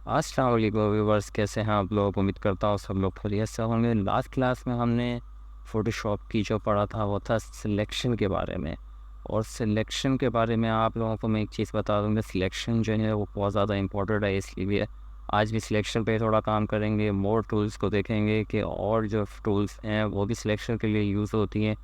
अस्सलाम वालेकुम व्यूअर्स, कैसे हैं आप लोग? उम्मीद करता हूँ सब लोग खैरियत से होंगे। लास्ट क्लास में हमने फ़ोटोशॉप की जो पढ़ा था वो था सिलेक्शन के बारे में। और सिलेक्शन के बारे में आप लोगों को मैं एक चीज़ बता दूँगा, सिलेक्शन जो है वो बहुत ज़्यादा इम्पोर्टेंट है, इसलिए आज भी सिलेक्शन पे थोड़ा काम करेंगे। मोर टूल्स को देखेंगे कि और जो टूल्स हैं वो भी सिलेक्शन के लिए यूज़ होती हैं,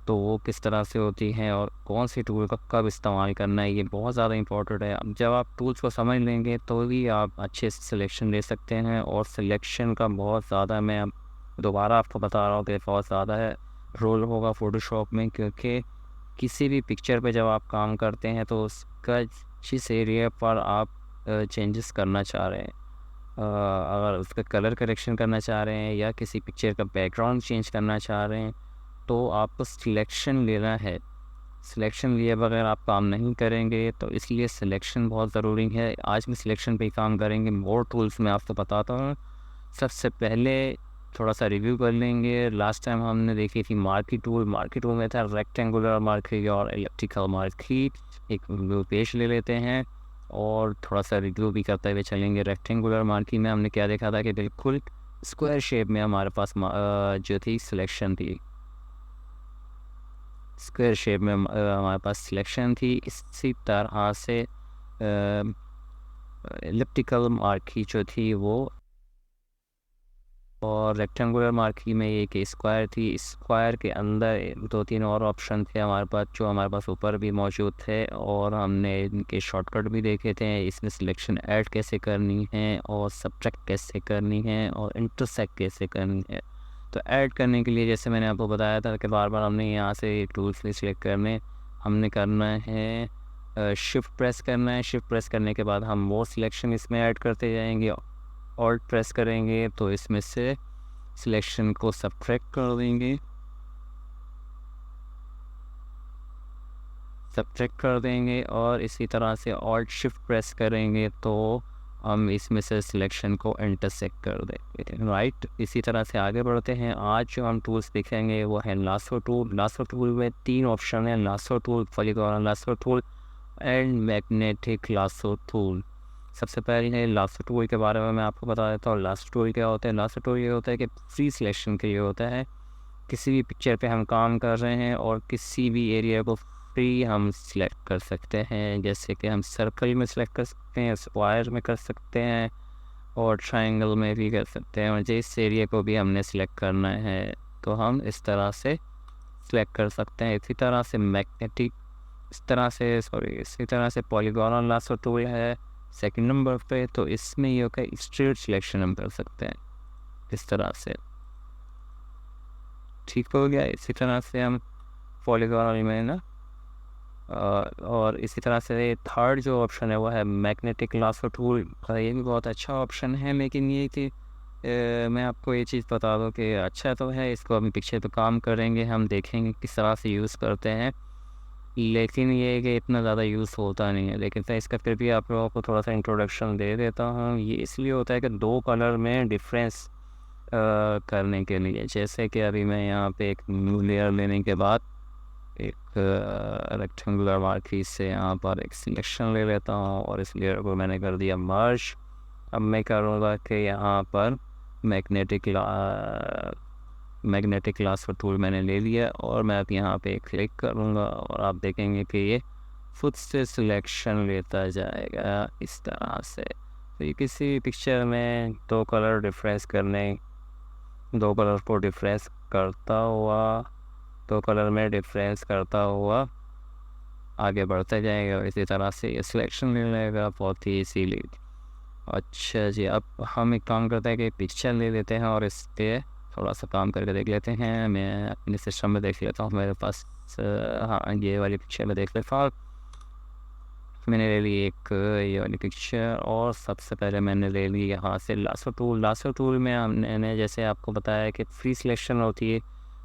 तो वो किस तरह से होती हैं और कौन सी टूल का कब इस्तेमाल करना है, ये बहुत ज़्यादा इम्पोर्टेंट है। अब जब आप टूल्स को समझ लेंगे तो ही आप अच्छे से सिलेक्शन ले सकते हैं। और सिलेक्शन का बहुत ज़्यादा, मैं अब दोबारा आपको बता रहा हूँ कि बहुत ज़्यादा है रोल होगा फ़ोटोशॉप में, क्योंकि किसी भी पिक्चर पे जब आप काम करते हैं तो उसका जिस एरिया पर आप चेंजेस करना चाह रहे हैं, अगर उसका कलर करेक्शन करना चाह रहे हैं या किसी पिक्चर का बैकग्राउंड चेंज करना चाह रहे हैं, तो आपको सिलेक्शन लेना है। सिलेक्शन लिए बगैर आप काम नहीं करेंगे, तो इसलिए सिलेक्शन बहुत ज़रूरी है। आज हम सिलेक्शन पे ही काम करेंगे। मोर टूल्स मैं आपको बताता हूँ। सबसे पहले थोड़ा सा रिव्यू कर लेंगे। लास्ट टाइम हमने देखी थी मार्की टूल। मार्की टूल में था रेक्टेंगुलर मार्की और एलिप्टिकल मार्की। एक रिव्यू पेज ले लेते हैं और थोड़ा सा रिव्यू भी करते हुए चलेंगे। रेक्टेंगुलर मार्की में हमने क्या देखा था कि बिल्कुल स्क्वायर शेप में हमारे पास जो थी सिलेक्शन थी। स्क्वायर शेप में हमारे पास सिलेक्शन थी। इसी तरह से एलिप्टिकल मार्की जो थी वो, और रेक्टेंगुलर मार्की में एक स्क्वायर थी। स्क्वायर के अंदर दो तीन और ऑप्शन थे हमारे पास, जो हमारे पास ऊपर भी मौजूद थे, और हमने इनके शॉर्टकट भी देखे थे। इसमें सिलेक्शन ऐड कैसे करनी है और सब्ट्रैक्ट कैसे करनी है और इंटरसेक्ट कैसे करनी है। तो ऐड करने के लिए जैसे मैंने आपको बताया था कि बार बार हमने यहाँ से टूल्स भी सिलेक्ट करने, हमने करना है शिफ्ट प्रेस करना है। शिफ्ट प्रेस करने के बाद हम मोर सिलेक्शन इसमें ऐड करते जाएंगे। ऑल्ट प्रेस करेंगे तो इसमें से सिलेक्शन को सब्ट्रैक्ट कर देंगे, और इसी तरह से ऑल्ट शिफ्ट प्रेस करेंगे तो हम इसमें से सिलेक्शन को इंटरसेक्ट कर देंगे। राइट, इसी तरह से आगे बढ़ते हैं। आज जो हम टूल्स देखेंगे वो है लासो टूल। लासो टूल में तीन ऑप्शन है: lasso tool, polygon lasso tool and magnetic lasso tool. सबसे पहले लासो टूल के बारे में मैं आपको बता देता हूँ। लासो टूल क्या होता है? लासो टूल ये होता है कि फ्री सिलेक्शन के लिए होता है। किसी भी पिक्चर पे हम काम कर रहे हैं और किसी भी एरिया को फ्री हम सिलेक्ट कर सकते हैं। जैसे कि हम सर्कल में सिलेक्ट कर सकते हैं, स्क्वायर में कर सकते हैं और ट्रायंगल में भी कर सकते हैं। और जिस एरिया को भी हमने सिलेक्ट करना है तो हम इस तरह से सिलेक्ट कर सकते हैं। इसी तरह से मैग्नेटिक, इसी तरह से पॉलीगॉनल लासो टूल है सेकंड नंबर पे। तो इसमें ये होगा स्ट्रेट सिलेक्शन हम कर सकते हैं इस तरह से। ठीक हो गया। इसी तरह से हम पॉलीगॉनल में ना, और इसी तरह से थर्ड जो ऑप्शन है वो है मैग्नेटिक लासो टूल। ये भी बहुत अच्छा ऑप्शन है, लेकिन ये कि मैं आपको ये चीज़ बता दूं कि अच्छा तो है, इसको अभी पिक्चर पे काम करेंगे, हम देखेंगे किस तरह से यूज़ करते हैं, लेकिन ये है कि इतना ज़्यादा यूज़ होता नहीं है। लेकिन मैं इसका फिर भी आप लोगों को थोड़ा सा इंट्रोडक्शन दे देता हूँ। ये इसलिए होता है कि दो कलर में डिफरेंस करने के लिए। जैसे कि अभी मैं यहाँ पे एक न्यू लेयर लेने के बाद एक रेक्टेंगुलर मार्की से यहाँ पर एक सिलेक्शन ले लेता हूँ और इस लेयर को मैंने कर दिया मर्ज। अब मैं करूँगा कि यहाँ पर मैग्नेटिक लासो टूल मैंने ले लिया और मैं अब यहाँ पे क्लिक करूँगा और आप देखेंगे कि ये खुद से सिलेक्शन लेता जाएगा इस तरह से। तो ये किसी पिक्चर में दो कलर को डिफरेंस करता हुआ, दो कलर में डिफरेंस करता हुआ आगे बढ़ता जाएगा। और इसी तरह से ये सिलेक्शन ले लेगा बहुत ही इजीली। अच्छा जी, अब हम एक काम करते हैं कि पिक्चर ले लेते हैं और इस पर थोड़ा सा काम करके देख लेते हैं। मैं अपने सिस्टम में देख लेता हूँ मेरे पास। हाँ, ये वाली पिक्चर में देख लेता हूँ। मैंने ले ली एक ये वाली पिक्चर और सबसे पहले मैंने ले ली यहाँ से लासो टूल। लासो टूल में हमने जैसे आपको बताया कि फ्री सिलेक्शन होती है,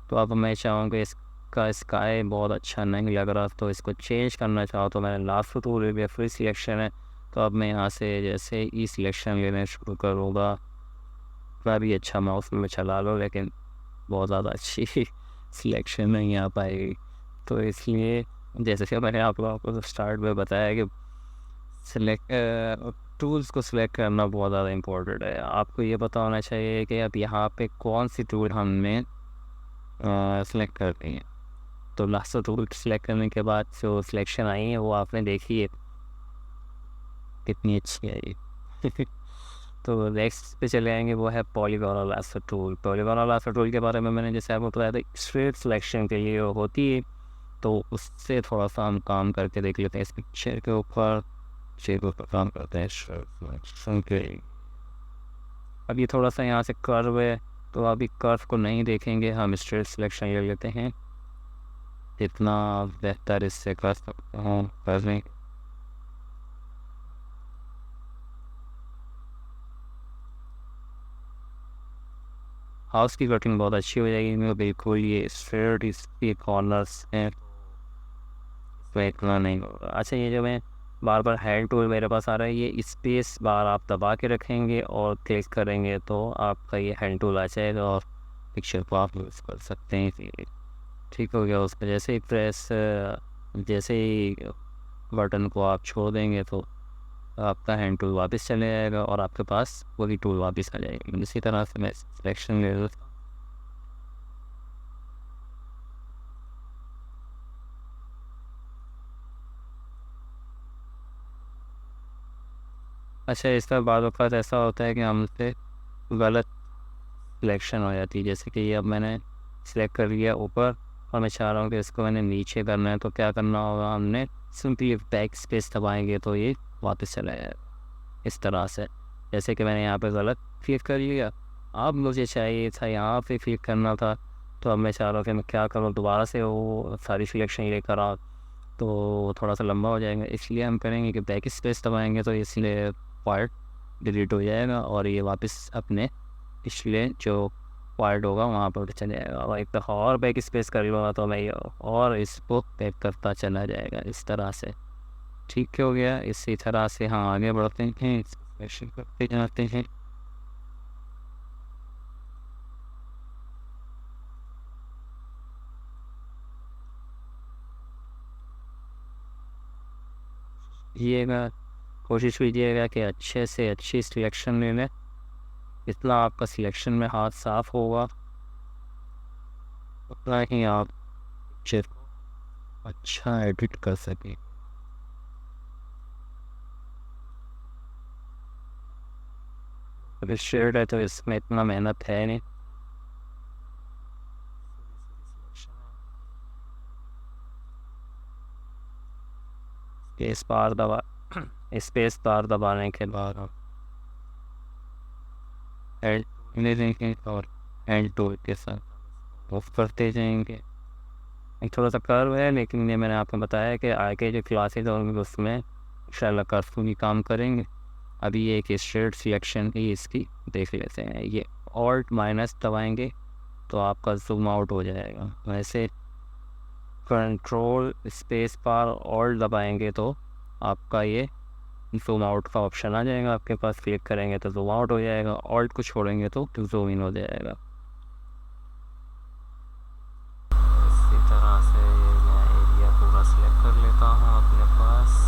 तो अब मैं चाहूँगा इसका स्काई बहुत अच्छा नहीं लग रहा, तो इसको चेंज करना चाहो तो मैंने लासो टूल भी फ्री सिलेक्शन है। तो अब मैं यहाँ से जैसे ई सिलेक्शन लेना शुरू करूँगा। इतना भी अच्छा माउस में चला लो लेकिन बहुत ज़्यादा अच्छी सिलेक्शन नहीं आ पाएगी। तो इसलिए जैसे कि मैंने आप लोगों को स्टार्ट में बताया कि सिलेक्ट टूल्स को सिलेक्ट करना बहुत ज़्यादा इम्पोर्टेंट है। आपको ये पता होना चाहिए कि अब यहाँ पे कौन सी टूल हमने सिलेक्ट करनी है। तो लास्ट टूल सिलेक्ट करने के बाद जो सिलेक्शन आई है वो आपने देखी है कितनी अच्छी है ये। तो नेक्स्ट पे चले आएंगे, वो है पॉलीगॉनल लासर टूल। पॉलीगॉनल लासर टूल के बारे में मैंने जैसे आपको बताया था स्ट्रेट सिलेक्शन के लिए होती है, तो उससे थोड़ा सा हम काम करके देख लेते हैं इस पिक्चर के ऊपर। पिक्चर पर काम करते हैं स्ट्रेट सिलेक्शन के। अब ये थोड़ा सा यहाँ से कर्व है, तो अभी कर्व को नहीं देखेंगे, हम स्ट्रेट सिलेक्शन ले लेते हैं। जितना बेहतर इससे कर सकते हैं कर लें। हाउस की कटिंग बहुत अच्छी हो जाएगी, बिल्कुल ये स्ट्रेट इसके कॉर्नर्स हैं, तो इतना नहीं होगा। अच्छा, ये जो मैं बार बार हैंड टूल मेरे पास आ रहा है, ये स्पेस बार आप दबा के रखेंगे और क्लिक करेंगे तो आपका ये हैंड टूल आ जाएगा और पिक्चर को आप यूज़ कर सकते हैं इजीली। ठीक हो गया। उस पर जैसे ही जैसे ही बटन को आप छोड़ देंगे तो आपका हैंड टूल वापस चले जाएगा और आपके पास वही टूल वापस आ जाएगी। इसी तरह से मैं सिलेक्शन ले लेता हूँ। अच्छा, इसका बाद वक्त ऐसा होता है कि हमसे गलत सिलेक्शन हो जाती है। जैसे कि ये अब मैंने सिलेक्ट कर लिया ऊपर और मैं चाह रहा हूँ कि इसको मैंने नीचे करना है, तो क्या करना होगा, हमने सिंपली बैक स्पेस दबाएंगे तो ये वापस चला जाएगा इस तरह से। जैसे कि मैंने यहाँ पे गलत क्लिक कर लिया, अब मुझे चाहिए था यहाँ पे क्लिक करना था, तो अब मैं चाह रहा हूँ कि मैं क्या करूँ, दोबारा से वो सारी सिलेक्शन लेकर आ, तो थोड़ा सा लंबा हो जाएगा। इसलिए हम करेंगे कि बैक स्पेस दबाएंगे तो इसलिए पार्ट डिलीट हो जाएगा और ये वापस अपने पिछले जो पार्ट होगा वहाँ पर चले जाएगा। और एक दफ़ा और बैक स्पेस कर लूँगा तो मैं ये और इसको पैक करता चला जाएगा इस तरह से। ठीक हो गया। इसी तरह से हम आगे बढ़ते हैं, एक्सप्रेशन करते जाते हैं। कोशिश कीजिएगा कि अच्छे से अच्छी सिलेक्शन ले लें। जितना आपका सिलेक्शन में हाथ साफ होगा उतना ही आप पिक्चर को अच्छा एडिट कर सकें। अगर शेड है तो इसमें इतना मेहनत है नहीं। स्पेस बार दबाने के बाद आप एंड ले देंगे और एंड टूल के साथ ऑफ करते जाएंगे। एक थोड़ा सा कर्व है, लेकिन ये मैंने आपको बताया कि आगे जो क्लासेज होंगे उसमें इंशाल्लाह कर्व भी काम करेंगे। अभी ये एक स्ट्रेट सिलेक्शन ही इसकी देख लेते हैं। ये ऑल्ट माइनस दबाएंगे तो आपका जूम आउट हो जाएगा। वैसे कंट्रोल स्पेस बार ऑल्ट दबाएंगे तो आपका ये जूम आउट का ऑप्शन आ जाएगा आपके पास। क्लिक करेंगे तो जूम आउट हो जाएगा, ऑल्ट को छोड़ेंगे तो जूम इन हो जाएगा। इसी तरह से मैं एरिया पूरा सिलेक्ट कर लेता हूँ अपने पास।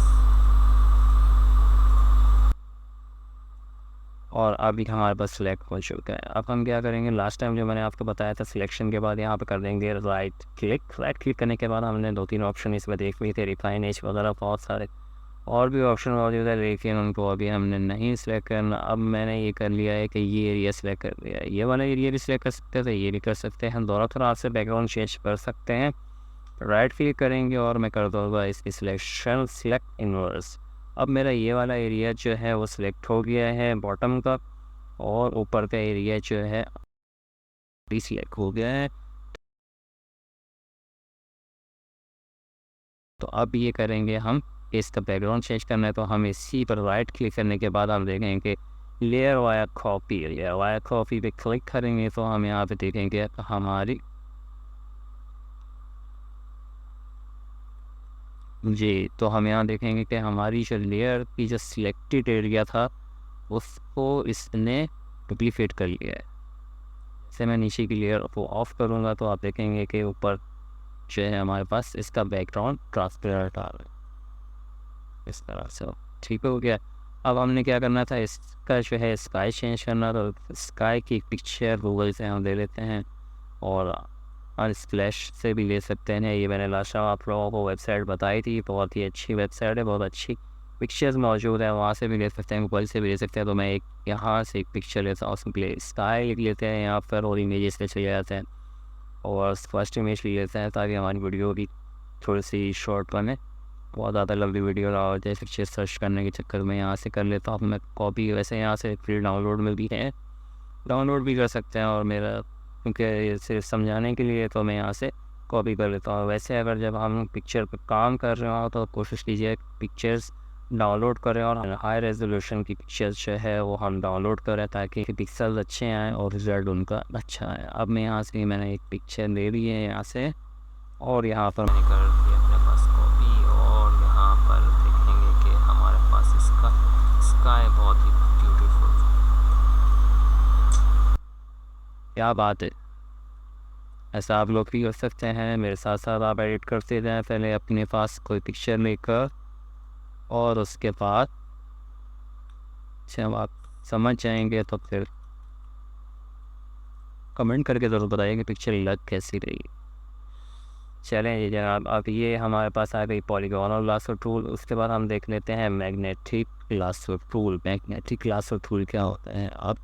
और अभी हमारे पास सिलेक्ट हो चुका है। अब हम क्या करेंगे, लास्ट टाइम जो मैंने आपको बताया था सिलेक्शन के बाद यहाँ पे कर देंगे राइट क्लिक करने के बाद हमने 2-3 ऑप्शन इसमें देख लिए थे, रिफाइन एज वगैरह बहुत सारे और भी ऑप्शन मौजूद है, लेकिन उनको अभी हमने नहीं सिलेक्ट करना। अब मैंने ये कर लिया है कि ये एरिया सिलेक्ट कर लिया है। ये वाला एरिया भी सिलेक्ट कर सकते थे, ये भी कर सकते हैं। हम दोनों तरह से बैकग्राउंड चेंज कर सकते हैं। राइट क्लिक करेंगे और मैं कर दूँगा इसकी सिलेक्शन सिलेक्ट इनवर्स। अब मेरा ये वाला एरिया जो है वो सिलेक्ट हो गया है बॉटम का, और ऊपर का एरिया जो है सिलेक्ट हो गया है। तो अब ये करेंगे हम, इसका बैकग्राउंड चेंज करना है तो हम इसी पर राइट क्लिक करने के बाद हम देखेंगे लेयर वायर कॉपी पे क्लिक करेंगे तो हम यहाँ पे देखेंगे हमारी जी, तो हम यहाँ देखेंगे कि हमारी जो लेयर की जो सिलेक्टेड एरिया था उसको इसने डुप्लीकेट कर लिया है। जैसे मैं नीचे की लेयर को ऑफ करूँगा तो आप देखेंगे कि ऊपर जो है हमारे पास इसका बैकग्राउंड ट्रांसपेरेंट आ रहा है इस तरह से। ठीक हो गया। अब हमने क्या करना था, इसका जो है स्काई चेंज करना, तो स्काई की पिक्चर गूगल से हम ले लेते हैं और अनस्प्लैश से भी ले सकते हैं। ये मैंने लास्ट टाइम आप लोगों को वेबसाइट बताई थी, बहुत ही अच्छी वेबसाइट है, बहुत अच्छी पिक्चर्स मौजूद है, वहाँ से भी ले सकते हैं, गूगल से भी ले सकते हैं। तो मैं एक यहाँ से एक पिक्चर लेता हूँ, उसके लिए स्काई लिख लेते हैं यहाँ पर और इमेजेस पे चले जाते हैं और फर्स्ट इमेज ले लेते हैं ताकि हमारी वीडियो भी थोड़ी सी शॉर्ट बने, बहुत ज़्यादा लंबी वीडियो ना हो जाए। पिक्चर सर्च करने के चक्कर में यहाँ से कर लेता हूँ मैं कॉपी, वैसे यहाँ से फ्री डाउनलोड में भी है, डाउनलोड भी कर सकते हैं और मेरा क्योंकि ये सिर्फ समझाने के लिए तो मैं यहाँ से कॉपी कर लेता हूँ। वैसे अगर जब हम पिक्चर पर काम कर रहे हो तो कोशिश कीजिए पिक्चर्स डाउनलोड करें और हाई रेजोल्यूशन की पिक्चर्स जो है वो हम डाउनलोड करें ताकि पिक्सल्स अच्छे आएँ और रिज़ल्ट उनका अच्छा आए। अब मैं यहाँ से मैंने एक पिक्चर ले ली है यहाँ से और यहाँ पर मैंने कर दिया अपने पास कॉपी और यहाँ पर देखेंगे कि हमारे पास इसका स्काई बहुत ही ब्यूटीफुल, क्या बात है। ऐसा आप लोग भी कर सकते हैं, मेरे साथ साथ आप एडिट करते जाएं, पहले अपने पास कोई पिक्चर लेकर और उसके बाद जब आप समझ जाएंगे तो फिर कमेंट करके ज़रूर बताइए कि पिक्चर लग कैसी रही। चलें जी जनाब, अब ये हमारे पास आ गई पॉलीगॉनल लासो टूल। उसके बाद हम देख लेते हैं magnetic lasso tool. Magnetic lasso tool क्या होता है, अब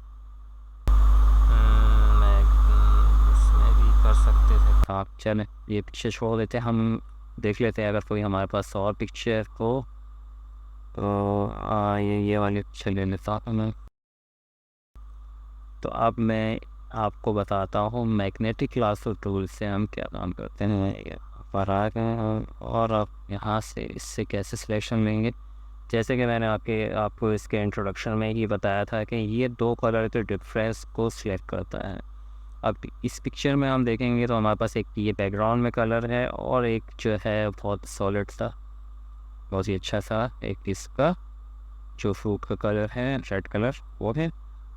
इसमें भी कर सकते थे आप। चलें ये पिक्चर छोड़ देते हैं, हम देख लेते हैं अगर कोई हमारे पास और पिक्चर हो तो ये वाली पिक्चर ले लेता हूँ मैं। तो अब मैं आपको बताता हूँ मैग्नेटिक लासो टूल से हम क्या काम करते हैं। पर आ गए हैं और आप यहाँ से इससे कैसे सिलेक्शन लेंगे, जैसे कि मैंने आपको इसके इंट्रोडक्शन में ही बताया था कि ये दो कलर के डिफरेंस को सिलेक्ट करता है। अब इस पिक्चर में हम देखेंगे तो हमारे पास एक ये बैकग्राउंड में कलर है और एक जो है बहुत सॉलिड सा, बहुत ही अच्छा सा एक इसका जो फ्रूट का कलर है रेड कलर वो है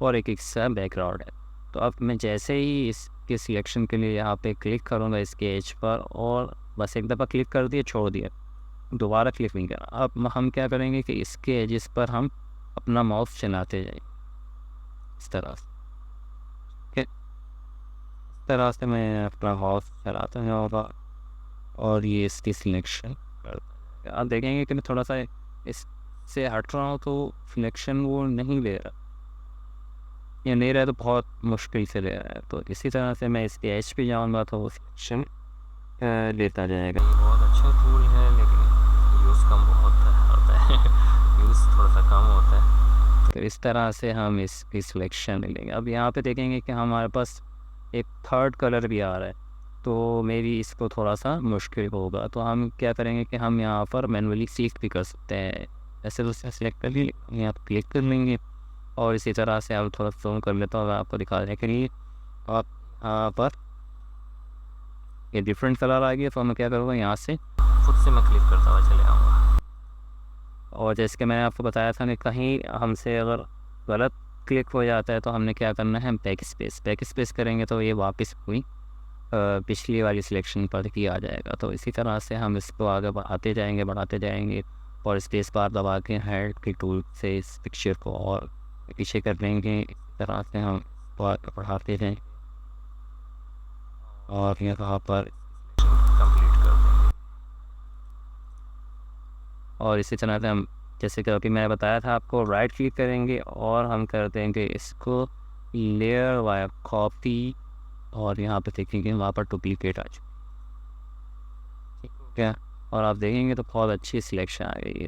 और एक इसका बैकग्राउंड है। तो अब मैं जैसे ही इसके सिलेक्शन के लिए यहाँ पे क्लिक करूँगा इसके एज पर और बस एक दफ़ा क्लिक कर दिया छोड़ दिया, दोबारा क्लिक नहीं करना। अब हम क्या करेंगे कि इसके एजेस पर हम अपना माउस चलाते जाएं इस तरह से, ठीक है। इस तरह से मैं अपना माउस चलाता हूँ और ये इसकी सिलेक्शन कर, आप देखेंगे कि मैं थोड़ा सा इससे हट रहा हूँ तो सिलेक्शन वो नहीं ले रहा, या ले रहा है तो बहुत मुश्किल से ले रहा है। तो इसी तरह से मैं इसके एच पे जाऊँगा तो वो सिलेक्शन लेता जाएगा। ये बहुत अच्छा टूल है लेकिन यूज़ कम बहुत होता है यूज़ थोड़ा सा कम होता है। तो इस तरह से हम इसकी सिलेक्शन ले लेंगे। अब यहाँ पे देखेंगे कि हमारे पास एक थर्ड कलर भी आ रहा है तो मेरी इसको थोड़ा सा मुश्किल होगा, तो हम क्या करेंगे कि हम यहाँ पर मैनुअली सिलेक्ट भी कर सकते हैं। ऐसे तो सिलेक्ट कर लिए, यहाँ पर क्लिक कर लेंगे और इसी तरह से हम थोड़ा ज़ूम कर लेता हूँ आपको दिखाने के लिए। आप यहाँ पर ये डिफरेंट कलर आ गया तो मैं क्या करूँगा यहाँ से खुद से मैं क्लिक करता हुआ चले आऊँगा। और जैसे कि मैंने आपको बताया था कि कहीं हमसे अगर गलत क्लिक हो जाता है तो हमने क्या करना है, बैक स्पेस करेंगे तो ये वापस हुई पिछली वाली सिलेक्शन पर ही आ जाएगा। तो इसी तरह से हम इसको आगे बढ़ाते जाएंगे और स्पेस बार दबा के हैंड के टूल से इस पिक्चर को और पीछे कर लेंगे। इस तरह से हम बढ़ाते रहें और यहाँ पर कंप्लीट कर देंगे। और इसी तरह से हम जैसे कि अभी मैंने बताया था आपको राइट क्लिक करेंगे और हम कर देंगे इसको लेयर वाया कॉपी और यहाँ पे देखेंगे वहाँ पर डुप्लीकेट आ चुकी, ठीक है। और आप देखेंगे तो बहुत अच्छी सिलेक्शन आ गई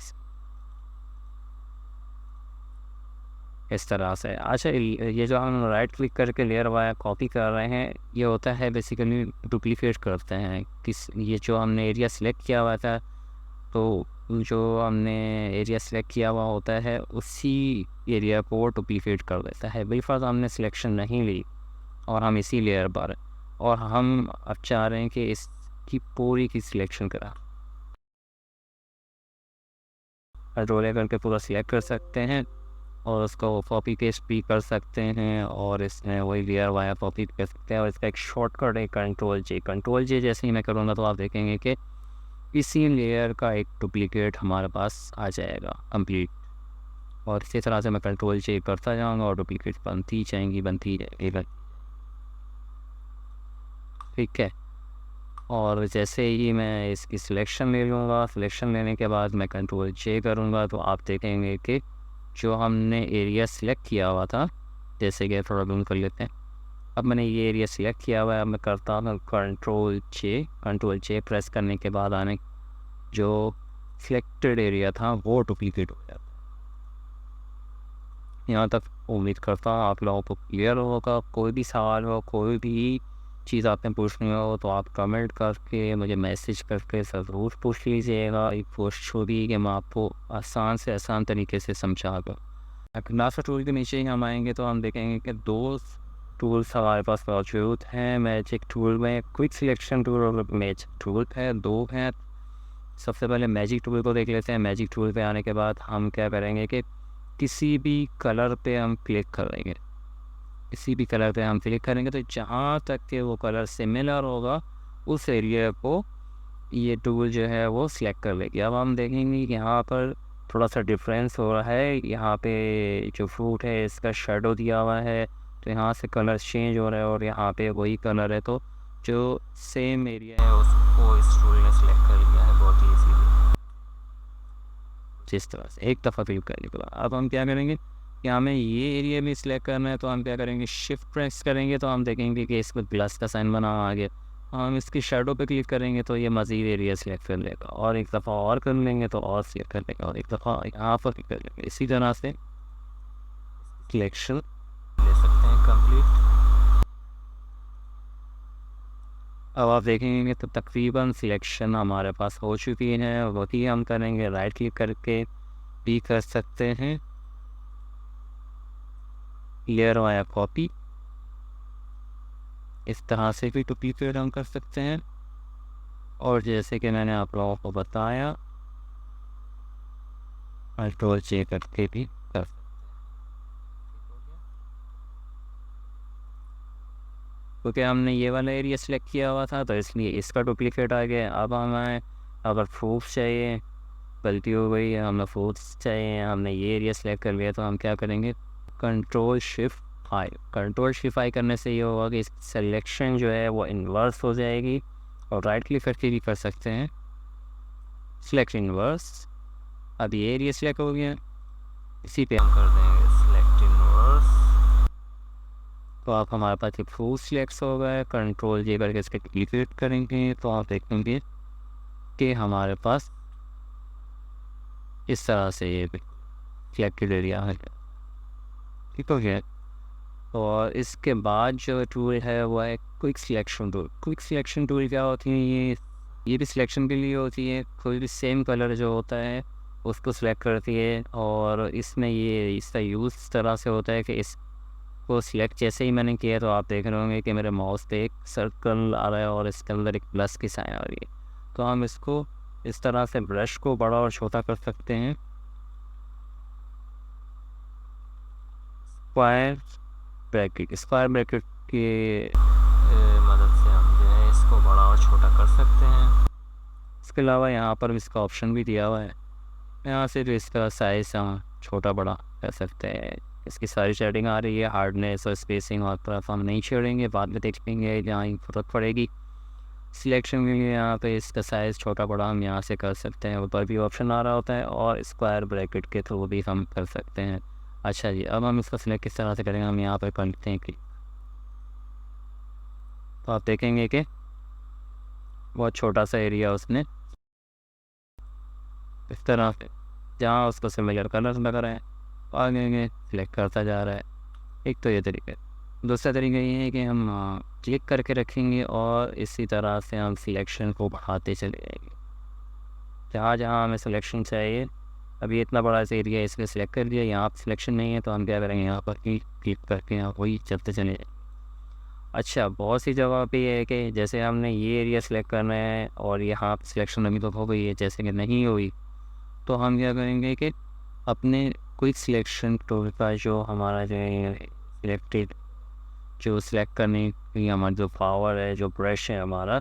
इस तरह से। अच्छा ये जो हम राइट क्लिक करके लेयर वाया कॉपी कर रहे हैं ये होता है बेसिकली डुप्लीकेट करते हैं ये जो हमने एरिया सेलेक्ट किया हुआ था, तो जो हमने एरिया सेलेक्ट किया हुआ होता है उसी एरिया को वो डुप्लीकेट कर देता है। बिलफर्ज हमने सिलेक्शन नहीं ली और हम इसी लेयर पर और हम अब चाह रहे हैं कि इसकी पूरी की सिलेक्शन करा, रोले करके पूरा सिलेक्ट कर सकते हैं और उसको कॉपी पेस्ट भी कर सकते हैं और इसमें वही लेयर वाया कॉपी कर सकते हैं। और इसका एक शॉर्टकट है कंट्रोल जे जैसे ही मैं करूँगा तो आप देखेंगे कि इसी लेयर का एक डुप्लीकेट हमारे पास आ जाएगा कंप्लीट। और इसी तरह से मैं कंट्रोल चेक करता जाऊँगा और डुप्लीकेट बनती जाएंगी। ठीक है। और जैसे ही मैं इसकी सिलेक्शन ले लूँगा, सिलेक्शन लेने के बाद मैं कंट्रोल जे करूँगा तो आप देखेंगे कि जो हमने एरिया सिलेक्ट किया हुआ था, जैसे कि थोड़ा जूम कर लेते हैं। अब मैंने ये एरिया सिलेक्ट किया हुआ है, अब मैं करता हूँ कंट्रोल जे प्रेस करने के बाद आने जो सिलेक्टेड एरिया था वो डुप्लीकेट हो जाता है। यहाँ तक उम्मीद करता हूँ आप लोगों को क्लियर होगा। कोई भी सवाल हो, कोई भी चीज़ आपने पूछनी हो तो आप कमेंट करके मुझे मैसेज करके ज़रूर पूछ लीजिएगा। एक कोशिश होगी कि मैं आपको आसान से आसान तरीके से समझा दूँ। लास्ट टूल के नीचे ही हम आएंगे तो हम देखेंगे कि दो टूल्स हमारे पास मौजूद हैं। मैजिक टूल में क्विक सिलेक्शन टूल और मैजिक टूल है, दो हैं। सबसे पहले मैजिक टूल को देख लेते हैं। मैजिक टूल पे आने के बाद हम क्या करेंगे कि किसी भी कलर पे हम क्लिक करेंगे। किसी भी कलर पे हम क्लिक करेंगे तो जहाँ तक के वो कलर सिमिलर होगा उस एरिया को ये टूल जो है वो सिलेक्ट कर लेगी। अब हम देखेंगे कि यहाँ पर थोड़ा सा डिफरेंस हो रहा है। यहाँ पे जो फ्रूट है इसका शेडो दिया हुआ है तो यहाँ से कलर चेंज हो रहा है और यहाँ पे वही कलर है, तो जो सेम एरिया है उसको इस टूल ने सिलेक्ट कर लिया है बहुत ही ईजीली। जिस तरह से एक दफ़ा क्लिक करने के बाद अब हम क्या करेंगे कि हमें ये एरिया भी सिलेक्ट करना है तो हम क्या करेंगे, शिफ्ट प्रेस करेंगे तो हम देखेंगे कि इस पर प्लस का साइन बना आ गया। हम इसकी शेडो पे क्लिक करेंगे तो ये मज़ीद एरिया सिलेक्ट कर लेगा और एक दफ़ा और कर लेंगे तो और सिलेक्ट कर लेगा और एक दफ़ा यहाँ पर क्लिक कर लेंगे। इसी तरह से सिलेक्शन ले सकते हैं कंप्लीट। अब आप देखेंगे तो तकरीबन सिलेक्शन हमारे पास हो चुकी है। वही हम करेंगे, राइट क्लिक करके भी कर सकते हैं, लेयर वाया कॉपी, इस तरह से भी डुप्लीकेट हम कर सकते हैं। और जैसे कि मैंने आप लोगों को बताया कंट्रोल जे करके भी कर सकते हैं। क्योंकि हमने ये वाला एरिया सेलेक्ट किया हुआ था तो इसलिए इसका डुप्लीकेट आ गया। अब हमें अगर फ्रूट्स चाहिए, गलती हो गई, हमें फ्रूट्स चाहिए, हमने ये एरिया सेलेक्ट कर लिया तो हम क्या करेंगे, कंट्रोल शिफ्ट आई करने से ये होगा कि सिलेक्शन जो है वो इन्वर्स हो जाएगी। और राइट क्लिक करके भी कर सकते हैं, सिलेक्ट इन्वर्स। अब ये एरिया सिलेक्ट हो गया, इसी पे हम कर देंगे सिलेक्ट इन्वर्स। तो आप हमारे पास एक फ्रूट सिलेक्ट हो गए। कंट्रोल जे करके इसके क्लिक करेंगे तो आप देखेंगे कि हमारे पास इस तरह से ये सिलेक्टेड एरिया है। ठीक हो गया। और इसके बाद जो टूल है वो है quick selection tool. Quick selection tool क्या होती है, ये भी सिलेक्शन के लिए होती है। कोई भी सेम कलर जो होता है उसको सिलेक्ट करती है और इसमें ये इसका यूज़ इस तरह से होता है कि इसको सिलेक्ट जैसे ही मैंने किया तो आप देख रहे होंगे कि मेरे माउस पे एक सर्कल आ रहा है और इसके अंदर एक प्लस की साइन आ रही है। तो हम इसको इस तरह से ब्रश को बड़ा और छोटा कर सकते हैं। स्क्वायर ब्रैकेट की मदद से हम जो है इसको बड़ा और छोटा कर सकते हैं। इसके अलावा यहाँ पर इसका ऑप्शन भी दिया हुआ है, यहाँ से जो इसका साइज़ हम छोटा बड़ा कर सकते हैं। इसकी सारी शेडिंग आ रही है, हार्डनेस और स्पेसिंग और तरफ हम नहीं छेड़ेंगे, बाद में देख लेंगे जहाँ ज़रूरत पड़ेगी। सिलेक्शन के लिए यहाँ पे इसका साइज़ छोटा बड़ा हम यहाँ से कर सकते हैं, ऊपर भी ऑप्शन आ रहा होता है और स्क्वायर ब्रैकेट के थ्रू भी हम कर सकते हैं। अच्छा जी, अब हम इसका सिलेक्ट किस तरह से करेंगे, हम यहाँ पर करते हैं क्लिक। तो आप देखेंगे कि बहुत छोटा सा एरिया उसने इस तरह से जहाँ उसको सिमिलर कलर लग रहे हैं आगे सिलेक्ट करता जा रहा है। एक तो ये तरीका है। दूसरा तरीका ये है कि हम क्लिक करके रखेंगे और इसी तरह से हम सिलेक्शन को बढ़ाते चले जाएंगे जहाँ जहाँ हमें सिलेक्शन चाहिए। अभी इतना बड़ा सा एरिया इसलिए सिलेक्ट कर दिया, यहाँ पर सिलेक्शन नहीं है तो हम क्या करेंगे, यहाँ पर क्लिक करके यहाँ वही चलते चले जाएंगे। अच्छा, बहुत सी जगह पे ये है कि जैसे हमने ये एरिया सेलेक्ट करना है और यहाँ सिलेक्शन अभी तो हो गई है, जैसे कि नहीं हुई तो हम क्या करेंगे कि अपने क्विक सिलेक्शन टूल का जो हमारा जो सिलेक्टेड जो सिलेक्ट करने की हमारा जो पावर है, जो ब्रश है हमारा,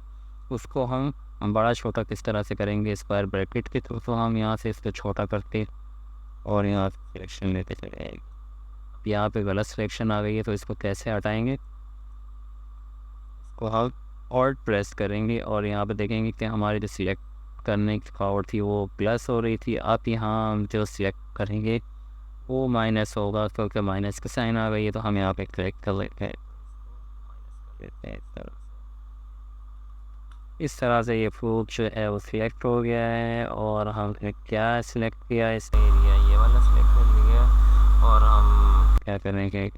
उसको हम हम बड़ा छोटा किस तरह से करेंगे, स्क्वायर ब्रैकेट के थ्रू। तो हम यहाँ से इसको छोटा करते और यहाँ सिलेक्शन लेते चले जाएंगे। अब यहाँ पे गलत सिलेक्शन आ गई है, तो इसको कैसे हटाएंगे, इसको हम ऑल्ट प्रेस करेंगे और यहाँ पे देखेंगे कि हमारी जो सिलेक्ट करने की पावर थी वो प्लस हो रही थी। अब यहाँ हम जो सिलेक्ट करेंगे वो माइनस होगा, क्योंकि माइनस का साइन आ गई है। तो हम यहाँ पे क्लिक कर लेते हैं, इस तरह से ये फ्रूट जो है वो सिलेक्ट हो गया है। और हमने क्या सिलेक्ट किया, इस एरिया ये वाला सिलेक्ट कर लिया। और हम क्या करेंगे,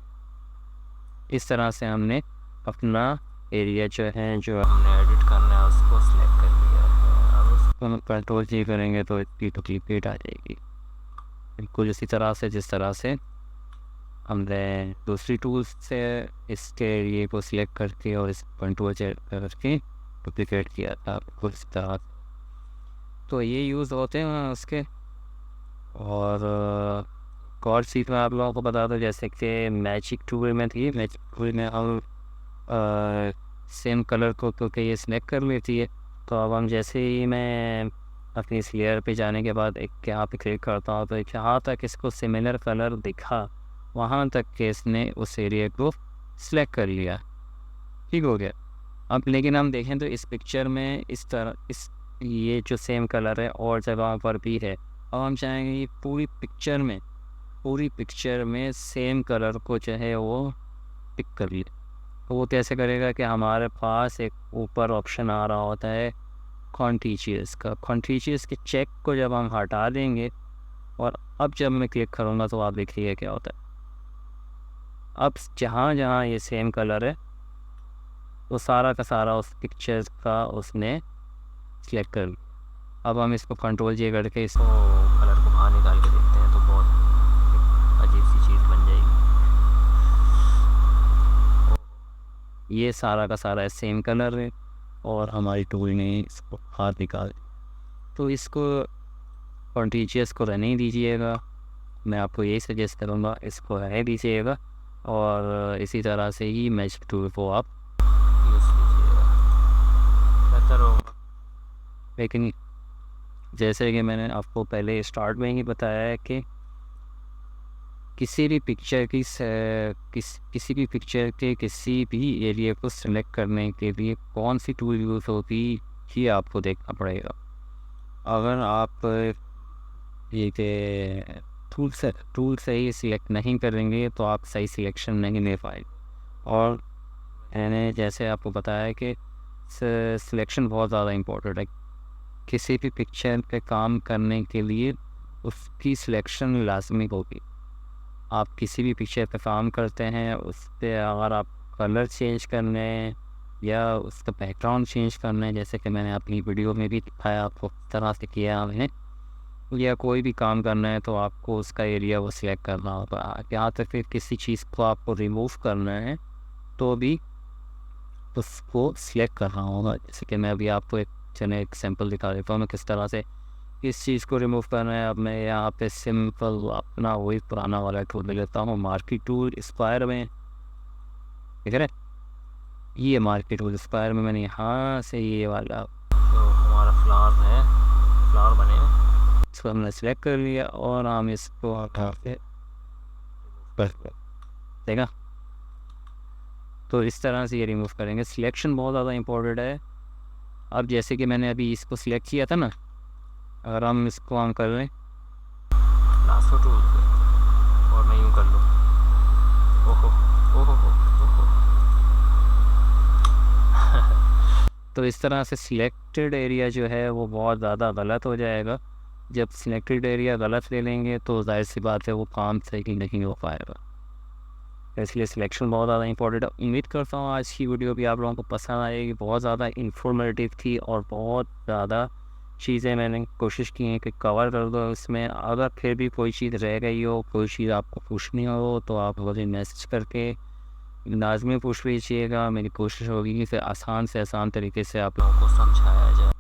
इस तरह से हमने अपना एरिया जो है, जो हमने एडिट करना है, उसको सिलेक्ट कर लिया है। अब उसको हम कंट्रोल जी करेंगे तो इसकी डुप्लीकेट आ जाएगी, बिल्कुल इसी तरह से जिस तरह से हमने दूसरी टूल्स से इसके एरिए को सिलेक्ट करके और इस कंट्रोल जे करके डुप्लीकेट किया था कुछ तरह। तो ये यूज़ होते हैं उसके। और एक और चीज़ मैं आप लोगों को बता दूँ, जैसे कि मैजिक टूल में थी, मैजिक टूल में हम सेम कलर को क्योंकि ये सिलेक्ट कर लेती है, तो अब हम जैसे ही मैं अपनी इस लेयर पे जाने के बाद एक यहाँ पे क्लिक करता हूँ, तो जहाँ तक इसको सिमिलर कलर दिखा वहाँ तक के इसने उस एरिया को सिलेक्ट कर लिया, ठीक हो गया। अब लेकिन हम देखें तो इस पिक्चर में इस तरह ये जो सेम कलर है और जगह पर भी है। अब हम चाहेंगे ये पूरी पिक्चर में सेम कलर को जो है वो पिक कर ले। तो वो कैसे करेगा कि हमारे पास एक ऊपर ऑप्शन आ रहा होता है कॉन्टीजियस का। कॉन्टीजियस के चेक को जब हम हटा देंगे और अब जब मैं क्लिक करूँगा तो आप देखिए क्या होता है। अब जहाँ जहाँ ये सेम कलर है तो सारा का सारा उस पिक्चर का उसने सिलेक्ट कर लिया। अब हम इसको कंट्रोल जे करके इसको कलर को बाहर निकाल के देखते हैं, तो बहुत अजीब सी चीज़ बन जाएगी। ये सारा का सारा सेम कलर है और हमारी टूल ने इसको बाहर निकाल। तो इसको कॉन्टीजियस को रहने ही दीजिएगा, मैं आपको यही सजेस्ट करूँगा, इसको रहने दीजिएगा। और इसी तरह से ही मैजिक टूल को आप यूज़ कीजिएगा, बेहतर होगा। लेकिन जैसे कि मैंने आपको पहले स्टार्ट में ही बताया है कि किसी भी पिक्चर की किसी भी पिक्चर के किसी भी एरिया को सिलेक्ट करने के लिए कौन सी टूल यूज़ होती ये आपको देखना पड़ेगा। अगर आप ये के टूल से ही सिलेक्ट नहीं करेंगे तो आप सही सिलेक्शन नहीं ले पाएंगे। और मैंने जैसे आपको बताया कि सिलेक्शन बहुत ज़्यादा इम्पोर्टेंट है। किसी भी पिक्चर पे काम करने के लिए उसकी सिलेक्शन लाजमी होगी। आप किसी भी पिक्चर पे काम करते हैं, उस पर अगर आप कलर चेंज करने या उसका बैकग्राउंड चेंज करना है, जैसे कि मैंने अपनी वीडियो में भी दिखाया आपको किस तरह से किया हमने, या कोई भी काम करना है तो आपको उसका एरिया वो सिलेक्ट करना होगा। यहाँ तक फिर किसी चीज़ को आपको रिमूव करना है तो भी उसको सिलेक्ट करना होगा। जैसे कि मैं अभी आपको एक एग्जांपल दिखा देता हूँ मैं किस तरह से इस चीज़ को रिमूव करना है। अब मैं यहाँ पे सिंपल अपना वही पुराना वाला टूल ले लेता हूँ, मार्की टूल स्क्वायर में, ठीक है। ये मार्की टूल स्क्वायर में मैंने यहाँ से ये वाला जो हमारा फ्लावर बने इसको हमने सेलेक्ट कर लिया और हम इसको हटा के देखा। तो इस तरह से ये रिमूव करेंगे। सिलेक्शन बहुत ज़्यादा इम्पोर्टेंट है। अब जैसे कि मैंने अभी इसको सिलेक्ट किया था ना, अगर हम इसको ऑन कर लें लास्ट टूल पे और मैं यूँ कर लूँ, ओहो ओहो ओहो तो इस तरह से सिलेक्टेड एरिया जो है वो बहुत ज़्यादा गलत हो जाएगा। जब सिलेक्टेड एरिया गलत ले लेंगे तो जाहिर सी बात है वो काम सही नहीं हो पाएगा। इसलिए सिलेक्शन बहुत ज़्यादा इंपॉर्टेंट है। उम्मीद करता हूँ आज की वीडियो भी आप लोगों को पसंद आएगी। बहुत ज़्यादा इंफॉर्मेटिव थी और बहुत ज़्यादा चीज़ें मैंने कोशिश की हैं कि कवर कर दो इसमें। अगर फिर भी कोई चीज़ रह गई हो, कोई चीज़ आपको पूछनी हो तो आप मुझे मैसेज करके लाजमी पूछ लीजिएगा। मेरी कोशिश होगी कि फिर आसान से आसान तरीके से आप लोगों को समझाया जाए।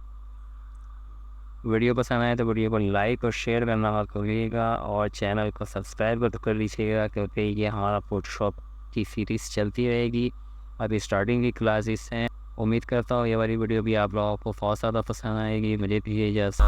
वीडियो पसंद आए तो वीडियो को लाइक और शेयर करना मत भूलिएगा और चैनल को सब्सक्राइब कर लीजिएगा, क्योंकि ये हमारा फोटोशॉप की सीरीज़ चलती रहेगी। अभी स्टार्टिंग की क्लासेस हैं उम्मीद करता हूँ ये वाली वीडियो भी आप लोगों को बहुत ज़्यादा पसंद आएगी, मुझे भी यही जैसा